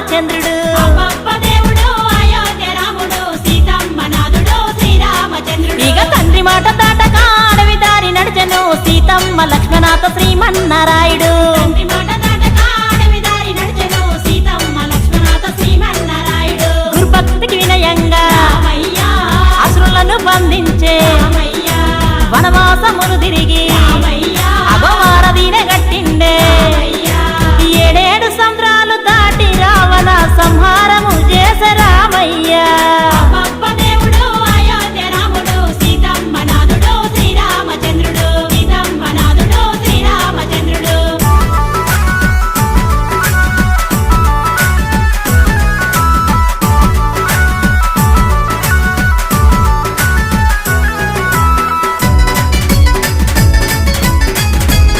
శ్రీరామచంద్రుడు ఇక తండ్రి మాట దాటక అడవి దారి నడిచెను సీతమ్మ లక్ష్మణాథ శ్రీమన్నారాయుడు